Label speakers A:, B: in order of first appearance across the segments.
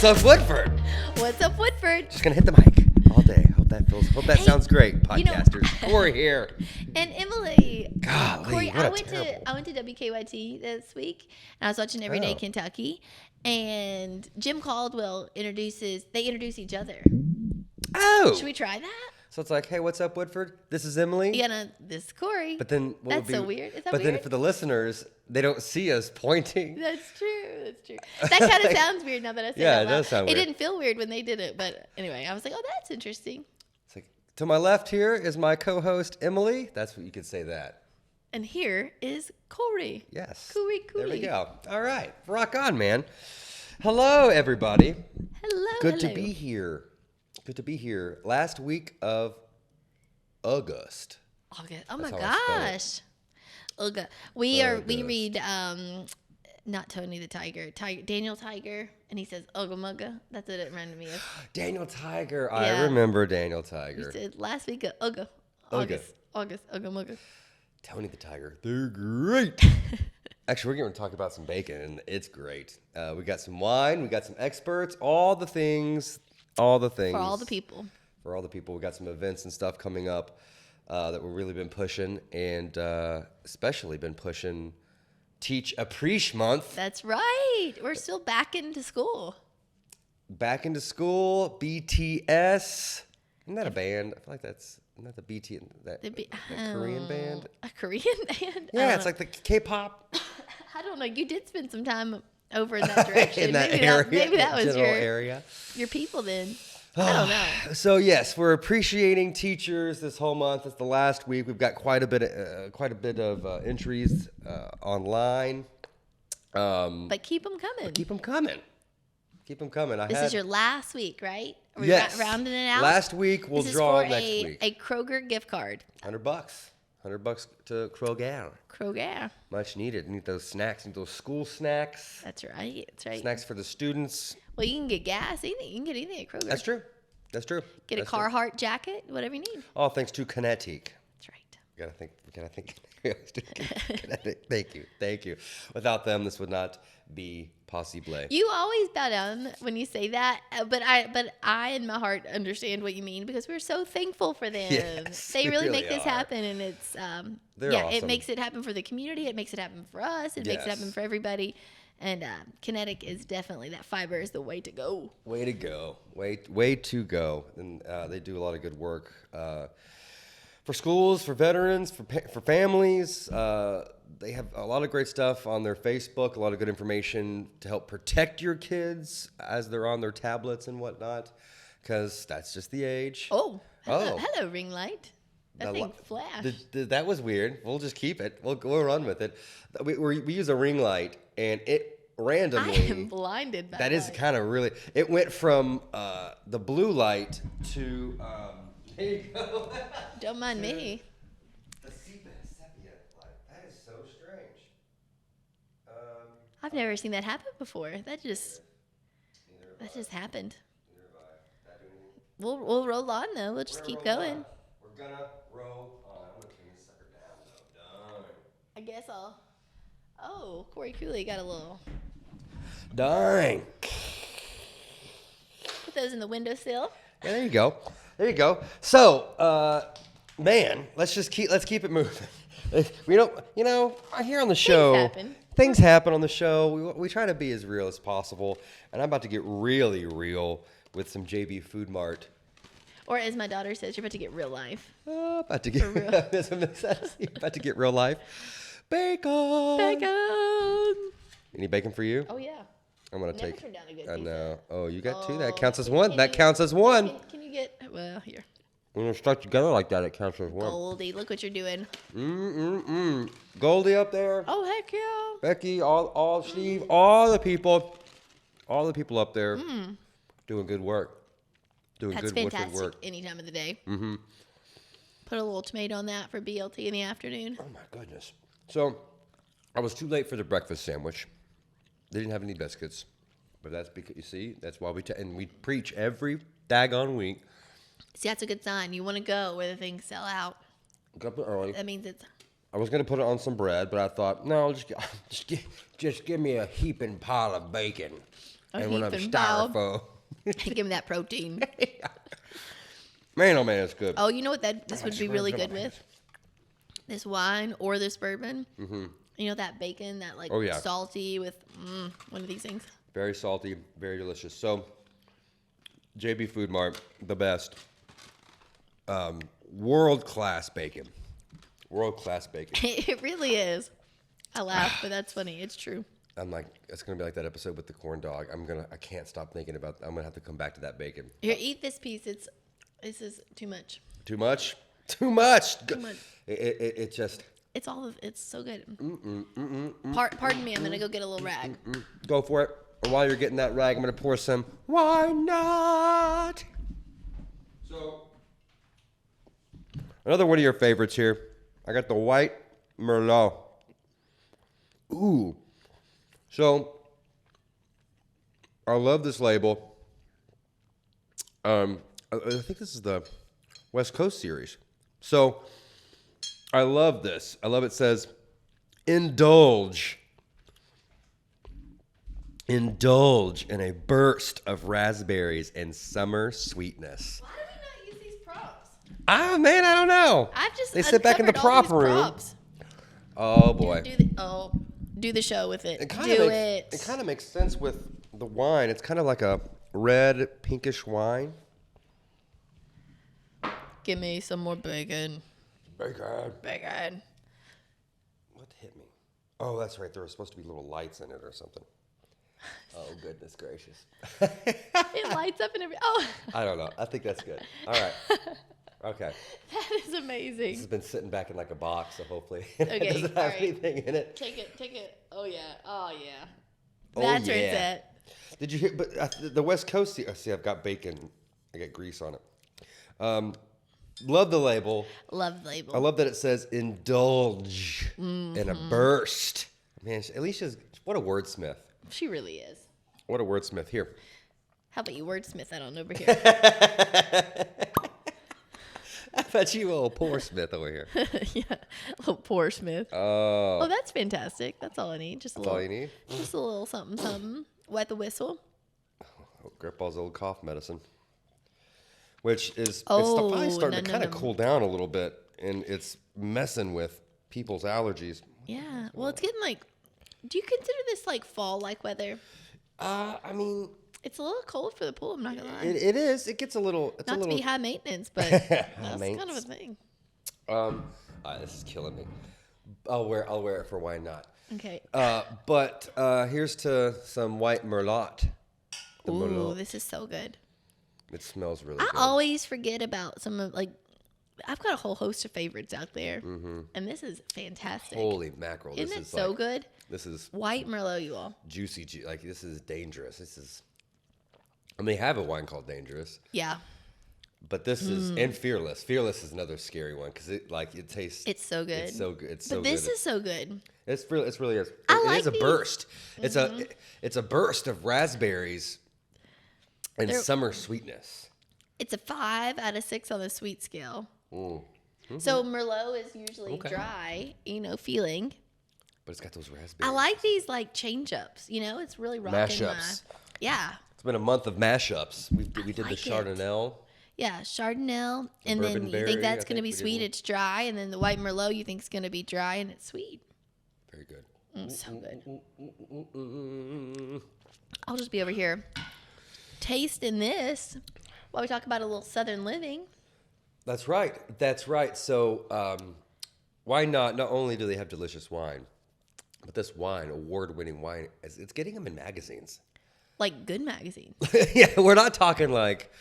A: What's up, Woodford?
B: What's up, Woodford?
A: Just gonna hit the mic all day. Hope that
B: Hey,
A: sounds great,
B: you know-
A: podcasters. Corey here.
B: And Emily.
A: Golly,
B: Corey,
A: what
B: I
A: a
B: went
A: terrible-
B: to WKYT this week, and I was watching Everyday
A: Oh.
B: Kentucky, and Jim Caldwell introduce each other.
A: Oh,
B: Should we try that?
A: so it's like, hey, what's up, Woodford? This is Emily.
B: Yeah, no, this is Corey.
A: But then what
B: That's
A: would be,
B: so weird. Is that
A: but then
B: weird?
A: for the listeners, they don't see us pointing.
B: That's true. That kind of sounds weird now that I say
A: Yeah,
B: it
A: it
B: out loud.
A: does sound
B: It
A: weird.
B: didn't feel weird when they did it, but anyway, I was like, oh, that's interesting.
A: It's like, to my left here is my co-host Emily. That's what you could say that.
B: And here is Corey.
A: Yes.
B: Cooey.
A: There we go. All right, rock on, man. Hello, everybody.
B: Hello.
A: Good to
B: hello.
A: be here. Good to be here. Last week of August.
B: August. Oh my
A: That's how I spell it.
B: gosh. Uga. We
A: August.
B: read not Tony the Tiger, Daniel Tiger, and he says Ugga Mugga. That's what it reminded me of.
A: Daniel Tiger.
B: Yeah.
A: I remember Daniel
B: He
A: Tiger.
B: said last week of Ugga.
A: Ugga.
B: August, Ugga Mugga.
A: Tony the Tiger. They're great. Actually, we're going to talk about some bacon, and it's great. We got some wine. We got some experts. All the things.
B: For all the people.
A: For all the people. We got some events and stuff coming up that we've really been pushing, and especially been pushing Teach Appreciate Month.
B: That's right. We're still back into school.
A: Back into school, BTS. Isn't that a band? I feel like isn't that the BT, that Korean band?
B: A Korean band?
A: Yeah, it's like the K-pop
B: I don't know. You did spend some time over in that direction.
A: in that
B: maybe
A: area.
B: Maybe that was
A: general
B: your
A: area.
B: people then. I don't know.
A: So yes, we're appreciating teachers this whole month. It's the last week. We've got quite a bit of entries online.
B: But keep them coming.
A: Keep them coming. Keep them coming.
B: This is your last week, right? Are we
A: yes.
B: rounding it out?
A: Last week we'll
B: this
A: draw
B: is for
A: next week.
B: a Kroger gift card.
A: $100. $100 to Kroger.
B: Kroger.
A: Much needed. Need those snacks. Need those school snacks.
B: That's right. That's right.
A: Snacks for the students.
B: Well, you can get gas. You can get anything at Kroger.
A: That's true. That's true.
B: Get a
A: That's true.
B: Carhartt jacket, whatever you need.
A: All thanks to Kinetic.
B: That's right.
A: We gotta think. Kinetic. Thank you. Without them, this would not be possible.
B: You always bow down when you say that, but I in my heart understand what you mean because we're so thankful for them.
A: Yes,
B: They
A: we
B: really
A: really
B: make this
A: are.
B: happen, and it's
A: They're
B: it
A: awesome.
B: makes it happen for the community. It makes it happen for us. It makes it
A: Yes.
B: happen for everybody. And Kinetic is definitely that fiber is the way to go.
A: Way to go. Way to go. And they do a lot of good work for schools, for veterans, for families. They have a lot of great stuff on their Facebook, a lot of good information to help protect your kids as they're on their tablets and whatnot, because that's just the age.
B: Oh, hello,
A: Oh.
B: hello ring light. That
A: The
B: thing
A: li-
B: flashed.
A: That was weird. We'll just keep it. We'll run with it. We use a ring light, and it
B: I
A: randomly.
B: am blinded by
A: That is kind of really. It went from the blue light to. There you go.
B: Don't mind me.
A: The sepia light. That is so strange.
B: I've never seen that happen before. That just happened.
A: Neither have I. That doing anything?
B: We'll roll on though. We'll just
A: We're
B: keep
A: gonna roll
B: going.
A: on. We're gonna roll on. I'm gonna turn this sucker down though.
B: I guess I'll. Oh, Corey Cooley got a little.
A: Dang.
B: Put those in the windowsill.
A: Yeah, there you go. There you go. So, man, let's keep it moving. We don't, here on the show, things happen on the show. We try to be as real as possible, and I'm about to get really real with some JB Food Mart.
B: Or as my daughter says, you're about to get real life.
A: About to get about to get real life. Bacon.
B: Bacon.
A: Any bacon for you?
B: Oh yeah.
A: I'm gonna
B: Never
A: take.
B: turned down a good
A: I
B: pizza.
A: know. Oh, you got two.
B: Oh,
A: That counts as
B: can-
A: one.
B: can
A: That
B: you-
A: counts as one.
B: Can you get? Well, here.
A: When they're stuck together like that, it counts as one.
B: Goldie, look what you're doing.
A: Goldie up there.
B: Oh heck yeah.
A: Becky, all Steve, all the people up there doing good work. Doing
B: That's
A: good wicked
B: fantastic.
A: work.
B: Any time of the day. Mm-hmm. Put a little tomato on that for BLT in the afternoon.
A: Oh my goodness. So, I was too late for the breakfast sandwich. They didn't have any biscuits, but that's because you see, that's why and we preach every daggone week.
B: See, that's a good sign. You want to go where the things sell out.
A: Got up early.
B: That means it's.
A: I was gonna put it on some bread, but I thought, no, just give me a heaping pile of bacon. And one of
B: Heaping foul.
A: styrofoam.
B: Give me that protein.
A: Man, oh man, it's good.
B: Oh, you know what this would be
A: swear
B: really
A: to
B: good
A: God.
B: with? This wine or this bourbon. Mm-hmm. You know that bacon, that like
A: Oh, yeah.
B: salty with one of these things.
A: Very salty, very delicious. So, JB Food Mart, the best. World-class bacon. World-class bacon.
B: It really is. I laugh, but that's funny. It's true.
A: I'm like, it's gonna be like that episode with the corn dog. I can't stop thinking about. I'm gonna have to come back to that bacon.
B: Here, eat this piece. This is too much.
A: Too much. Too much.
B: Too much.
A: It just
B: It's it's so good. Pardon me. I'm gonna go get a little rag.
A: go for it. Or while you're getting that rag, I'm gonna pour some. Why not? So another one of your favorites here. I got the white Merlot. Ooh. So I love this label. I think this is the West Coast series. So I love this. I love it says indulge. Indulge in a burst of raspberries and summer sweetness.
B: Why do we not use these props?
A: Ah, man, I don't know.
B: I've just
A: They sit back in the
B: uncovered all these
A: prop room.
B: props.
A: Oh boy.
B: Do the show with it.
A: It
B: It
A: kind of makes sense with the wine. It's kind of like a red, pinkish wine.
B: Give me some more bacon.
A: Bacon.
B: Bacon.
A: What hit me? Oh, that's right. There were supposed to be little lights in it or something. Oh, goodness gracious.
B: It lights up and everything. Oh,
A: I don't know. I think that's good. All right. Okay.
B: that is
A: This
B: amazing.
A: has been sitting back in like a box, so hopefully
B: Okay,
A: it doesn't
B: all
A: have
B: right.
A: anything in it.
B: Take it. Oh yeah. Oh yeah.
A: Oh,
B: That's where it's
A: yeah.
B: at.
A: Did you hear? But the West Coast, see, I've got bacon. I got grease on it. Love the label.
B: Love the label.
A: I love that it says indulge in a burst. Man, Alicia's, what a wordsmith.
B: She really is.
A: What a wordsmith. Here.
B: How about you wordsmith that on over here?
A: I bet you a little poor smith over here.
B: Yeah, little poor Smith.
A: Oh,
B: Oh, that's fantastic. That's all I need. Just a
A: that's
B: little.
A: all you need?
B: Just a little something, something. Wet the whistle.
A: Oh, Grandpa's old cough medicine. Which is,
B: Oh,
A: it's finally starting to
B: no,
A: kind of
B: no.
A: cool down a little bit, and it's messing with people's allergies.
B: Yeah. Well, it's getting like. Do you consider this like fall-like weather?
A: I mean,
B: It's a little cold for the pool. I'm not gonna lie.
A: it is. It gets a little. It's
B: Not
A: a
B: to
A: little.
B: be high maintenance, but that's kind of a
A: maintenance.
B: thing.
A: This is killing me. I'll wear it for why not.
B: Okay.
A: But here's to some white Merlot. The
B: Ooh,
A: Merlot.
B: this is so good.
A: It smells really
B: I
A: good.
B: always forget about some of like. I've got a whole host of favorites out there, and this is fantastic.
A: Holy mackerel!
B: Isn't
A: This
B: it
A: is
B: so
A: like,
B: good?
A: This is
B: White Merlot, you all.
A: juicy. Like this is dangerous. This is. I mean, they have a wine called Dangerous,
B: Yeah,
A: but this is and Fearless. Fearless is another scary one because it tastes.
B: it's so good.
A: It's so good. It's
B: But
A: so
B: this
A: good.
B: is so good.
A: It's really is.
B: I
A: It
B: like
A: is a
B: these.
A: burst. It's a burst of raspberries and
B: They're-
A: summer sweetness.
B: It's a 5 out of 6 on the sweet scale.
A: Mm.
B: So Merlot is usually
A: Okay.
B: dry, feeling.
A: But it's got those raspberries.
B: I like these like change ups. It's really rocking
A: Mashups.
B: Yeah.
A: It's been a month of mashups. We did the
B: like it.
A: Chardonnay.
B: Yeah, Chardonnay, and then
A: bourbon
B: you
A: berry,
B: think
A: I
B: that's going to
A: think
B: be
A: we did
B: sweet,
A: one.
B: it's dry, and then the white Merlot you think is going to be dry and it's sweet.
A: Very good.
B: So good. I'll just be over here tasting this while we talk about a little Southern living.
A: That's right. That's right. So why not? Not only do they have delicious wine, but this wine, award-winning wine, it's getting them in magazines.
B: Like good magazine.
A: Yeah, we're not talking like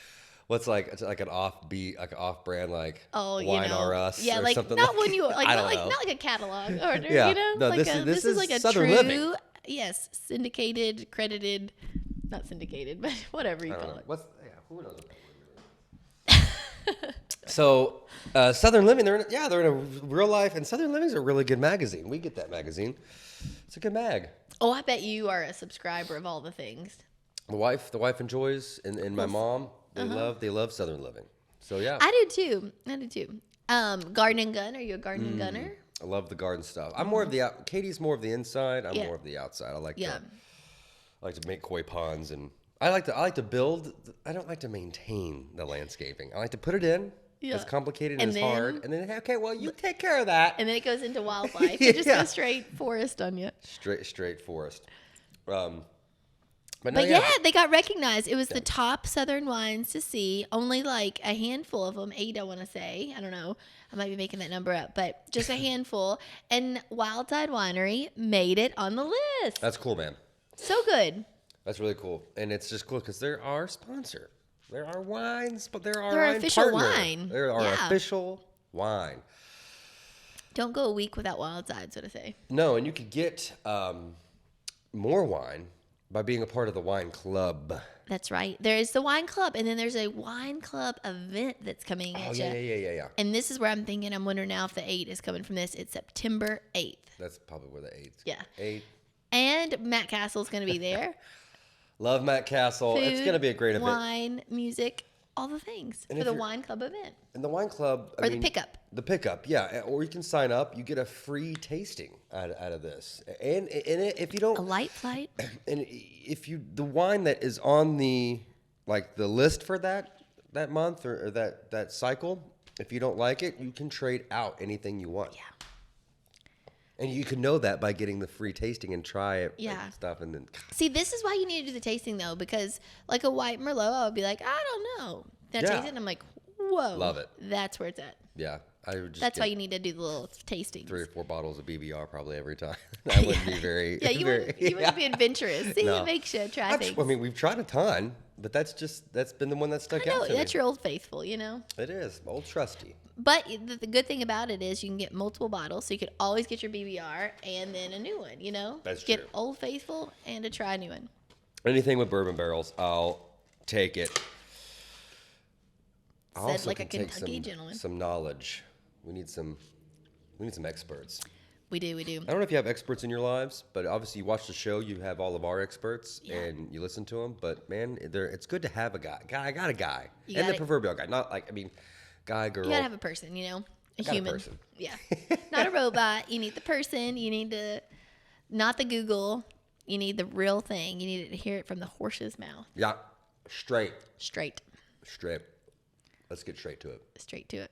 A: what's it's like an off-brand like
B: Oh,
A: Wine R Us.
B: Yeah,
A: or
B: like
A: something
B: not one you like,
A: I
B: not
A: don't
B: like
A: know.
B: not like a catalog order.
A: Yeah. No,
B: like
A: this is
B: like a
A: Southern
B: true,
A: living.
B: yes, syndicated, credited, not syndicated, but whatever you
A: I don't
B: call
A: know.
B: it.
A: Who knows what that word is? So Southern Living, they're in a real life, and Southern Living's a really good magazine. We get that magazine. It's a good mag.
B: Oh, I bet you are a subscriber of all the things.
A: The wife enjoys, and my mom, they love Southern Living. So yeah,
B: I do too. Garden and Gun. Are you a garden and gunner?
A: I love the garden stuff. I'm more of the Katie's more of the inside. I'm
B: Yeah.
A: more of the outside. I like
B: Yeah.
A: I like to make koi ponds, and I like to build. I don't like to maintain the landscaping. I like to put it in.
B: Yeah.
A: It's complicated
B: And
A: and it's hard,
B: then-
A: and then okay, well, you take care of that.
B: And then it goes into wildlife. It just
A: Yeah.
B: goes straight forest on you.
A: Straight forest. But no,
B: But yeah, they got recognized. It was the top Southern wines to see. Only like a handful of them, 8, I want to say. I don't know. I might be making that number up, but just a handful. And Wild Tide Winery made it on the list.
A: That's cool, man.
B: So good.
A: That's really cool, and it's just cool because they're our sponsor. They're our wines, but they're our
B: They're our
A: wine
B: official
A: partner.
B: wine.
A: They're our
B: Yeah.
A: official wine.
B: Don't go a week without Wild Tide, so to say.
A: No, and you could get more wine by being a part of the wine club.
B: That's right. There is the wine club, and then there's a wine club event that's coming
A: Oh
B: at
A: yeah,
B: you.
A: yeah.
B: And this is where I'm thinking. I'm wondering now if the 8 is coming from this. It's September 8th.
A: That's probably where the 8th.
B: Yeah.
A: 8.
B: And Matt Castle's going to be there.
A: Love Matt Castle. It's
B: Food,
A: going to be a great event.
B: Wine, music, all the things
A: And
B: for
A: if
B: the
A: you're-
B: wine club event.
A: And the wine club,
B: Or the pickup.
A: The pickup, yeah. Or you can sign up. You get a free tasting out of this. And if you don't,
B: A light flight.
A: and if you the wine that is on the list for that month or that cycle, if you don't like it, you can trade out anything you want.
B: Yeah.
A: And you can know that by getting the free tasting and try it
B: Yeah.
A: and stuff, and then
B: See, this is why you need to do the tasting though, because like a white Merlot, I would be like, I don't know. Then I
A: Yeah.
B: taste it and I'm like, whoa.
A: Love it.
B: That's where it's at.
A: yeah, I would just
B: That's
A: get
B: why you need to do the little tastings.
A: 3 or 4 bottles of BBR probably every time. That wouldn't be very.
B: Yeah, you wouldn't be adventurous. See,
A: No.
B: it makes you try things.
A: I mean, we've tried a ton, but that's been the one that stuck
B: I
A: out
B: know,
A: to
B: that's
A: me.
B: your old faithful, you know.
A: It is old trusty.
B: But the good thing about it is you can get multiple bottles, so you could always get your BBR and then a new one. You know,
A: That's
B: get
A: true.
B: Old Faithful and to try a new one.
A: Anything with bourbon barrels, I'll take it. I
B: Said
A: also
B: like a
A: can take
B: Kentucky gentleman.
A: some knowledge. We need some experts.
B: We do.
A: I don't know if you have experts in your lives, but obviously you watch the show, you have all of our experts,
B: Yeah.
A: and you listen to them. But man, it's good to have a guy. I got a guy,
B: You
A: and the
B: gotta-
A: proverbial guy. Not like guy, girl.
B: You gotta have a person, you know, a
A: Got a
B: human.
A: person.
B: Yeah, not a robot. You need the person. You need not the Google. You need the real thing. You need to hear it from the horse's mouth,
A: Yeah, straight.
B: straight
A: Let's get straight to it.
B: to it.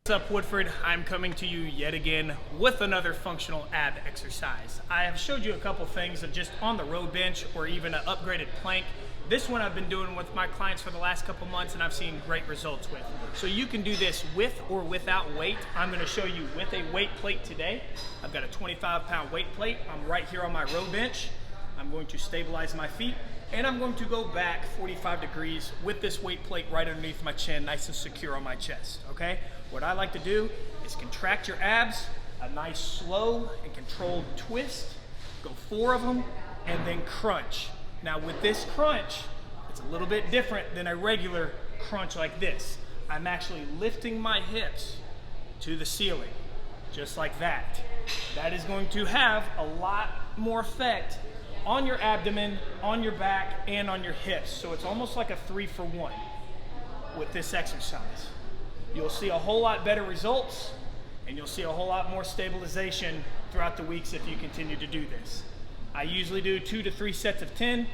C: What's up, Woodford? I'm coming to you yet again with another functional ab exercise. I have showed you a couple things of just on the road bench or even an upgraded plank. This one I've been doing with my clients for the last couple months and I've seen great results with. So you can do this with or without weight. I'm going to show you with a weight plate today. I've got a 25-pound weight plate. I'm right here on my road bench. I'm going to stabilize my feet and I'm going to go back 45 degrees with this weight plate right underneath my chin, nice and secure on my chest, okay? What I like to do is contract your abs, a nice slow and controlled twist, go 4 of them, and then crunch. Now with this crunch, it's a little bit different than a regular crunch like this. I'm actually lifting my hips to the ceiling, just like that. That is going to have a lot more effect on your abdomen, on your back, and on your hips. So it's almost like a 3-for-1 with this exercise. You'll see a whole lot better results, and you'll see a whole lot more stabilization throughout the weeks if you continue to do this. I usually do 2 to 3 sets of 10,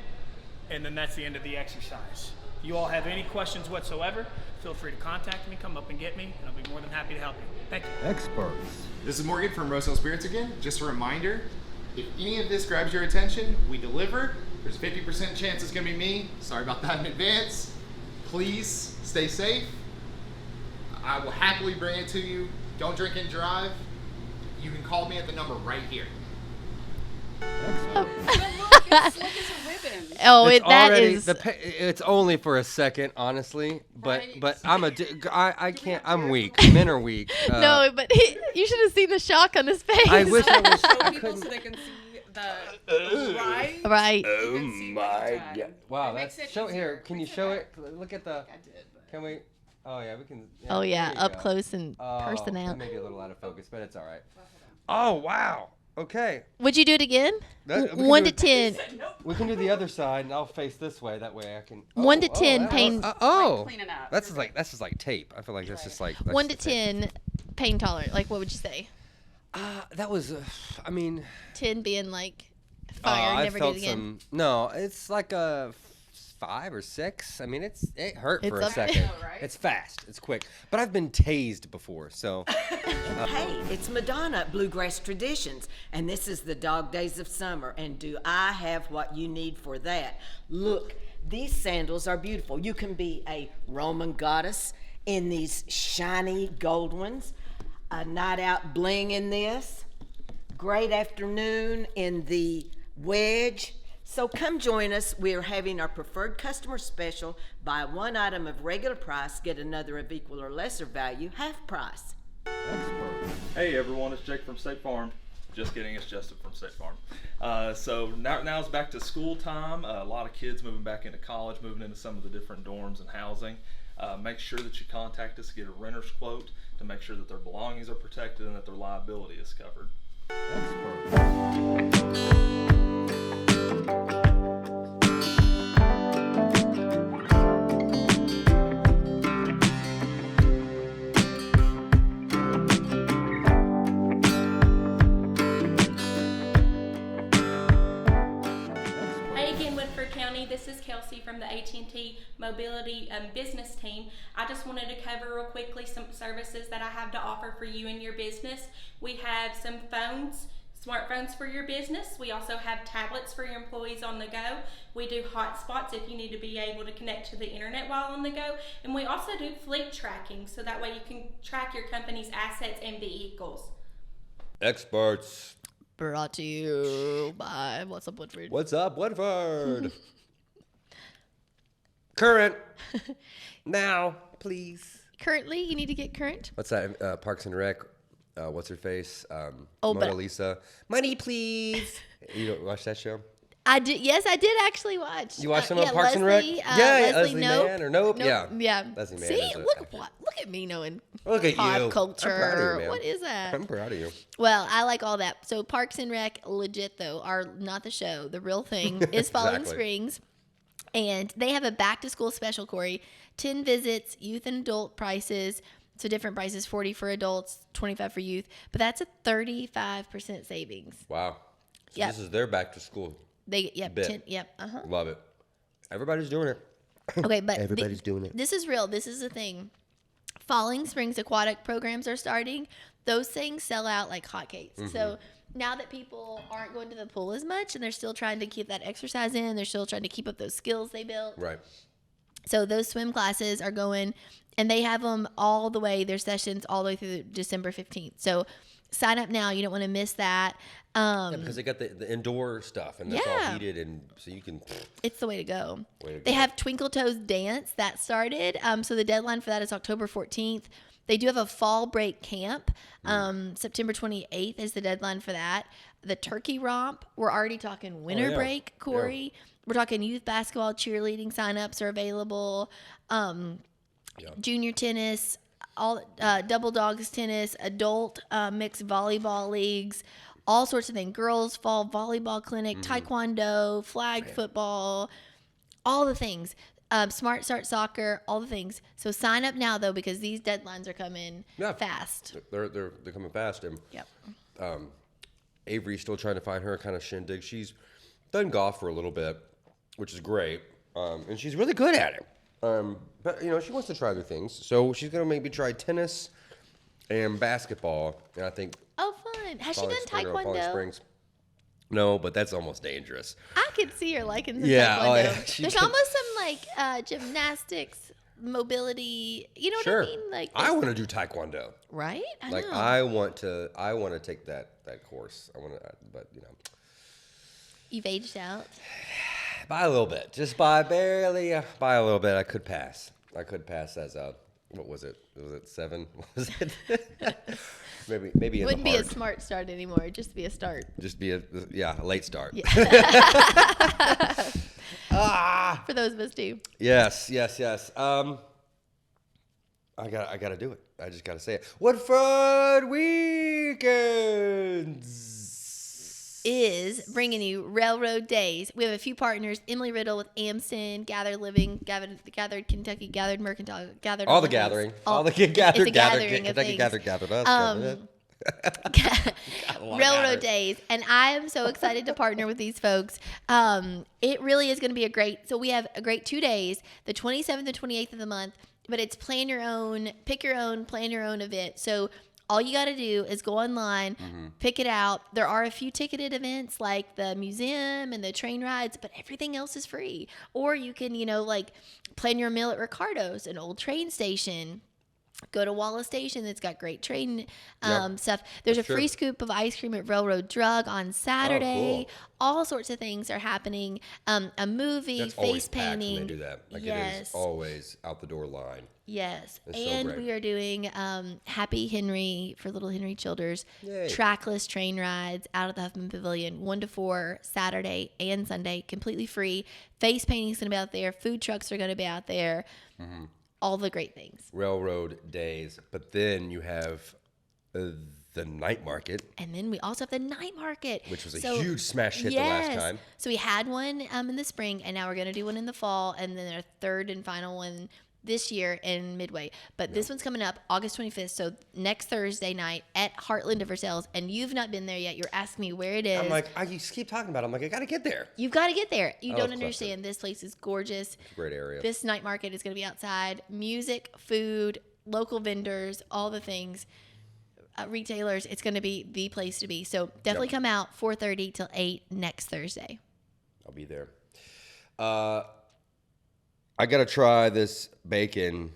C: and then that's the end of the exercise. If you all have any questions whatsoever, feel free to contact me, come up and get me, and I'll be more than happy to help you. Thank you.
A: Experts.
D: This is Morgan from Roselle Spirits again. Just a reminder, if any of this grabs your attention, we deliver. There's a 50% chance it's gonna be me. Sorry about that in advance. Please stay safe. I will happily bring it to you. Don't drink and drive. You can call me at the number right here.
E: But look, it's slick as a ribbon.
B: Oh,
A: It's
B: that
A: already
B: is.
A: it's only for a second, honestly. But
E: Right.
A: I can't. I'm weak. Men are weak.
B: No, but you should have seen the shock on his face.
A: I wish I was.
E: Show
A: I
E: people
A: couldn't.
E: so they can see the right.
B: Right.
E: You can see what I've done.
A: God. Wow,
E: It makes
A: that's
E: it
A: show
E: easier.
A: here. Can you
E: Makes it
A: show
E: better.
A: it? Look at the.
E: I did, but
A: Can we? Oh yeah, we can.
B: Oh yeah,
A: there you
B: up
A: go.
B: close and
A: Oh,
B: personal.
A: that may be a little out of focus, but it's all right. Oh wow. Okay.
B: Would you do it again?
A: That- we can
B: 1
A: do
B: to
A: it-
B: 10.
A: We can do the other side, and I'll face this way. That way I can.
B: 1 to 10
A: that-
B: pain.
A: Oh.
E: cleaning up.
A: That's just like tape. I feel like that's just like. that's
B: 1 to
A: just tape.
B: 10 pain tolerant. Like, what would you say?
A: That was. I mean.
B: 10 being like Fire,
A: I
B: never
A: felt
B: did it again.
A: some. No, it's like a 5 or 6. I mean, it hurt for
B: It's
A: a
B: up
A: second.
E: there. Right?
A: It's fast. It's quick. But I've been tased before, so
F: Hey, it's Madonna at Bluegrass Traditions, and this is the dog days of summer, and do I have what you need for that? Look, these sandals are beautiful. You can be a Roman goddess in these shiny gold ones, a night out bling in this, great afternoon in the wedge. So come join us. We're having our preferred customer special. Buy one item of regular price, get another of equal or lesser value, half price.
G: Hey everyone, it's Jake from State Farm. Just kidding, it's Justin from State Farm. So now it's back to school time. A lot of kids moving back into college, moving into some of the different dorms and housing. Make sure that you contact us to get a renter's quote to make sure that their belongings are protected and that their liability is covered.
H: Hey again, Woodford County. This is Kelsey from the AT&T Mobility Business Team. I just wanted to cover real quickly some services that I have to offer for you and your business. We have some phones, smartphones for your business. We also have tablets for your employees on the go. We do hotspots if you need to be able to connect to the internet while on the go. And we also do fleet tracking, so that way you can track your company's assets and vehicles.
A: experts.
B: Brought to you by What's Up, Woodford.
A: What's up, Woodford? Current. Now, please.
B: Currently, you need to get current.
A: What's that? Parks and Rec. What's her face?
B: Oh,
A: Mona
B: but-
A: Lisa. Money, please. You don't watch that show?
B: I did. Yes, I did actually watch.
A: You watched some
B: yeah,
A: of Parks and Rec?
B: Leslie,
A: Leslie
B: Nope.
A: Mann or Nope? Yeah.
B: Yeah.
A: Leslie Mann
B: See,
A: is a
B: look
A: actor.
B: look at me knowing
A: Look at
B: pop
A: you.
B: culture.
A: I'm proud of you, man.
B: What is that?
A: I'm proud of you.
B: Well, I like all that. So Parks and Rec, legit though, are not the show. The real thing is Falling
A: Exactly.
B: Springs, and they have a back to school special, Corey. 10 visits, youth and adult prices. So different prices: 40 for adults, 25 for youth. But that's a 35% savings.
A: Wow. So
B: Yep.
A: this is their back to school.
B: Yep,
A: Bit.
B: 10, yep,
A: Love it. Everybody's doing it.
B: Okay, but
A: Everybody's doing it.
B: This is real. This is the thing. Falling Springs aquatic programs are starting. Those things sell out like hotcakes.
A: Mm-hmm.
B: So now that people aren't going to the pool as much and they're still trying to keep that exercise in, they're still trying to keep up those skills they built.
A: Right.
B: So those swim classes are going, and they have them all the way, their sessions all the way through December 15th. So sign up now. You don't want to miss that.
A: Yeah, because they got the indoor stuff and it's all
B: Yeah.
A: heated, and so you can.
B: It's the way to go.
A: Way to
B: They
A: go.
B: have Twinkle Toes Dance that started. So the deadline for that is October 14th. They do have a fall break camp. September 28th is the deadline for that. The turkey romp. We're already talking winter
A: yeah.
B: break, Corey. We're talking youth basketball, cheerleading signups are available. Junior tennis, all double dogs tennis, adult mixed volleyball leagues, all sorts of things. Girls fall volleyball clinic, taekwondo, flag football, all the things. Smart Start soccer, all the things. So sign up now though, because these deadlines are coming fast.
A: They're coming fast, and
B: Yep.
A: Avery's still trying to find her kind of shindig. She's done golf for a little bit, which is great, and she's really good at it. But she wants to try other things, so she's gonna maybe try tennis and basketball. And I think
B: Oh, fun. Has she
A: Falling
B: done
A: Spring or Falling
B: taekwondo?
A: Springs. No, but that's almost dangerous.
B: I could see her liking some
A: Yeah,
B: taekwondo.
A: oh, yeah, she
B: There's
A: can-
B: almost some like gymnastics, mobility. You know what
A: Sure,
B: I mean? Like
A: I want to do taekwondo.
B: right? I
A: Like
B: know.
A: I want to take that course. I want to, but
B: You've aged out.
A: by a little bit, just by barely, by a little bit. I could pass. as a, what was it? Was it 7? What was it? maybe in
B: Wouldn't
A: the
B: be a
A: heart.
B: smart start anymore. It'd just be a start.
A: Just be a late start.
B: For those of us too.
A: Yes. I gotta do it. I just gotta say it. Woodford Weekends
B: Is bringing you Railroad Days. We have a few partners: Emily Riddle with Amston, Gathered Living, Gathered Kentucky, Gathered Mercantile, Gathered
A: all the
B: things.
A: gathering,
B: All-
A: all the
B: it's a
A: gathered,
B: gathering of
A: Kentucky
B: things.
A: gathered us. gathered it.
B: Railroad Days, and I am so excited to partner with these folks. It really is going to be a great. So we have a great 2 days, the 27th and 28th of the month. But it's plan your own, pick your own, plan your own event. So all you got to do is go online, pick it out. There are a few ticketed events like the museum and the train rides, but everything else is free. Or you can, like plan your meal at Ricardo's, an old train station. Go to Wallace Station. That's got great train stuff. There's a free scoop of ice cream at Railroad Drug on Saturday.
A: Oh, cool.
B: All sorts of things are happening. A movie,
A: That's
B: face
A: always packed
B: painting.
A: when they do that. Like, it
B: Yes.
A: is always out the door line.
B: Yes,
A: It's so
B: and
A: great.
B: we are doing Happy Henry for Little Henry Childers,
A: Yay.
B: trackless train rides out of the Huffman Pavilion, 1 to 4, Saturday and Sunday, completely free. Face painting is going to be out there. Food trucks are going to be out there. All the great things.
A: Railroad Days. But then you have the night market,
B: And then we also have the night market,
A: which was a huge smash hit the last time.
B: So we had one in the spring, and now we're going to do one in the fall, and then our third and final one this year in Midway. But this one's coming up August 25th, so next Thursday night at Heartland of Versailles. And you've not been there yet. You're asking me where it is.
A: I'm like, I just keep talking about it. I'm like, I got to get there.
B: You've got to get there. You
A: I
B: don't
A: love
B: understand. This place is gorgeous.
A: It's a great area.
B: This night market is going to be outside. Music, food, local vendors, all the things. Retailers. It's going to be the place to be. So definitely come out 4:30 till 8 next Thursday.
A: I'll be there. I got to try this bacon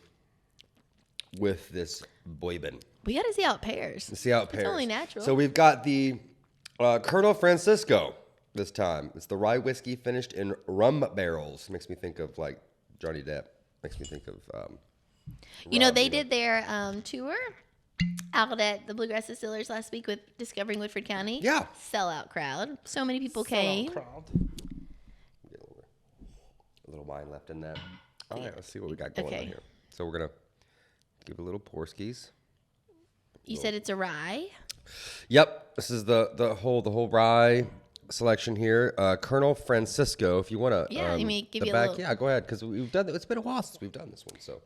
A: with this boybin.
B: We got to see how it pairs.
A: See how it pairs.
B: It's only natural.
A: So we've got the Colonel Francisco this time. It's the rye whiskey finished in rum barrels. Makes me think of like Johnny Depp. Makes me think of rum,
B: they did their tour out at the Bluegrass Distillers last week with Discovering Woodford County.
A: Yeah.
B: Sellout crowd. So many people came.
A: A little wine left in that. All right, let's see what we got going on
B: Okay.
A: here. So we're gonna give a little porskies.
B: You said it's a rye.
A: Yep, this is the whole rye selection here. Colonel Francisco, if you want to.
B: Yeah, let me give
A: the
B: you a
A: back.
B: little-
A: Yeah, go ahead, because we've done. It's been a while since we've done this one. So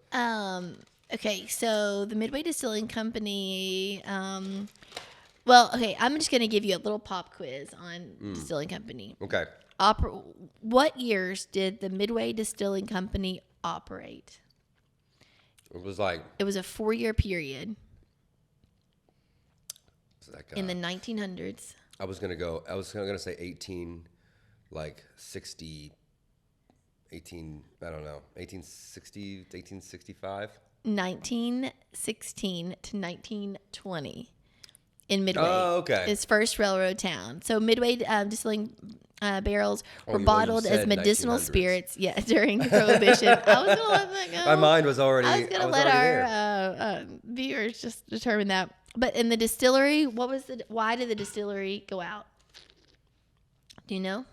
B: Okay, so the Midway Distilling Company. Okay, I'm just gonna give you a little pop quiz on Distilling Company.
A: okay,
B: What years did the Midway Distilling Company operate?
A: it was like
B: It was a 4-year period in the
A: uh,
B: 1900s.
A: I was gonna say 1860. I don't know, 1860, 1865.
B: 1916 to 1920 in Midway.
A: Oh, okay.
B: Its first railroad town. So Midway distilling barrels were
A: you
B: bottled as
A: said
B: medicinal
A: 1900s.
B: spirits. Yeah, during the Prohibition. I was gonna let that go.
A: My mind was already.
B: I was gonna let our viewers just determine that. But in the distillery, why did the distillery go out? Do you know?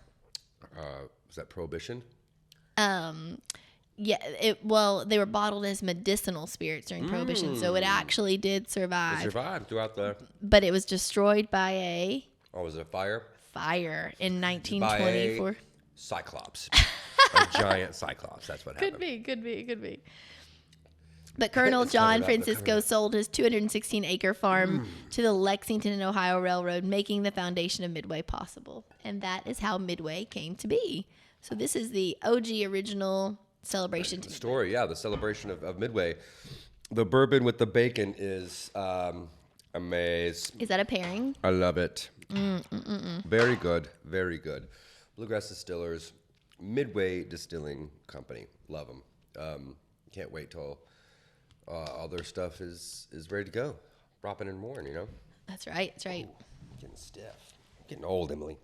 A: Was that Prohibition?
B: Yeah, they were bottled as medicinal spirits during Prohibition, so it actually did
A: It
B: survive.
A: survived throughout the.
B: But it was destroyed by a
A: Oh, was it a fire?
B: fire in
A: By
B: 1924.
A: a Cyclops. A giant Cyclops. That's what happened.
B: Could be. But Colonel John Francisco sold his 216-acre farm to the Lexington and Ohio Railroad, making the foundation of Midway possible. And that is how Midway came to be. So this is the OG original celebration.
A: The story, yeah, the celebration of Midway. The bourbon with the bacon is amazing.
B: Is that a pairing?
A: I love it. Very good, very good. Bluegrass Distillers, Midway Distilling Company. Love them. Can't wait till all their stuff is ready to go. Dropping in more, you know.
B: That's right.
A: Getting stiff. I'm getting old, Emily.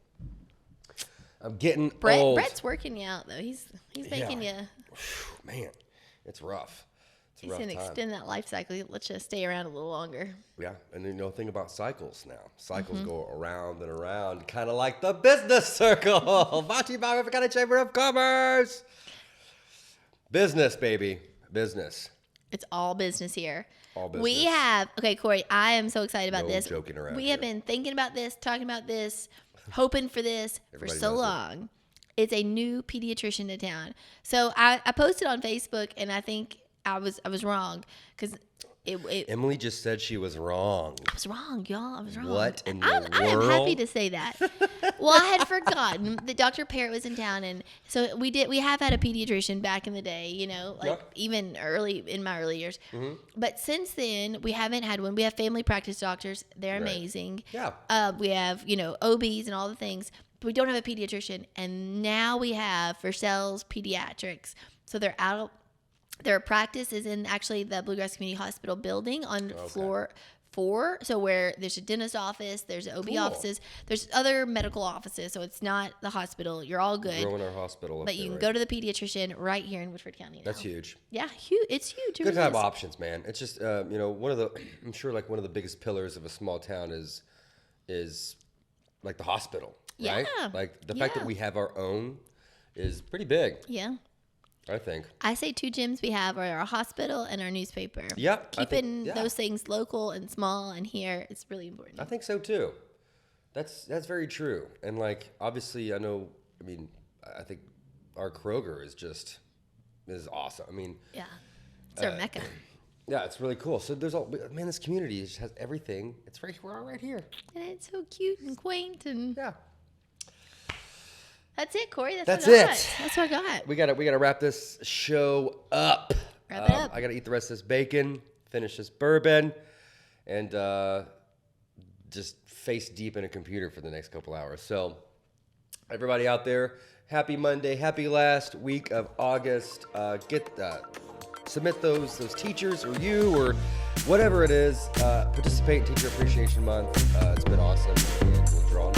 A: I'm getting old.
B: Brett's working you out though. He's making you.
A: Man, it's rough. It's a
B: He's
A: rough
B: gonna
A: time.
B: extend that life cycle. Let you stay around a little longer.
A: Yeah, and then think about cycles now. Cycles
B: Mm-hmm.
A: go around and around, kind of like the business circle. Brought to you by River County Chamber of Commerce. Business, baby. Business.
B: It's all business here.
A: All
B: We
A: business.
B: have, okay, Corey, I am so excited about
A: No
B: this.
A: joking around
B: We have
A: here.
B: been thinking about this, talking about this, hoping for this
A: Everybody
B: for so
A: knows it.
B: long. It's a new pediatrician to town. So I posted on Facebook, and I think I was wrong because
A: Emily just said she was wrong.
B: I was wrong, y'all. I was wrong.
A: What in the
B: I'm
A: world?
B: happy to say that. Well, I had forgotten that Dr. Parrott was in town, and so we have had a pediatrician back in the day, you know, like even in my early years. But since then, we haven't had one. We have family practice doctors. They're amazing.
A: Yeah.
B: We have, you know, OBs and all the things. But we don't have a pediatrician, and now we have Vercelle's Pediatrics. So they're out. Their practice is in actually the Bluegrass Community Hospital building on floor 4. So where there's a dentist office, there's OB offices, there's other medical offices. So it's not the hospital. You're all good.
A: Growing our hospital.
B: But you can go to the pediatrician right here in Woodford County.
A: That's huge.
B: Yeah, huge. It's huge. It
A: Good to
B: really
A: have
B: is.
A: options, man. It's just you know, I'm sure like one of the biggest pillars of a small town is like the hospital, right?
B: Yeah.
A: Like the fact that we have our own is pretty big,
B: Yeah.
A: I think.
B: I say 2 gyms we have are our hospital and our newspaper.
A: Yeah, I
B: Keeping
A: think-
B: those things local and small and here, it's really important.
A: I think so too. That's very true. And like obviously, I think our Kroger is awesome. I mean,
B: Yeah. It's our mecca.
A: yeah, it's really cool. So there's this community just has everything. We're all right here.
B: And it's so cute and quaint and
A: Yeah.
B: that's it, Corey.
A: That's
B: what I
A: it.
B: got. That's what I got.
A: We gotta wrap this show up.
B: Wrap it up.
A: I gotta eat the rest of this bacon, finish this bourbon, and just face deep in a computer for the next couple hours. So, everybody out there, happy Monday, happy last week of August. Submit those teachers or you or whatever it is. Participate in Teacher Appreciation Month. It's been awesome, and we'll draw on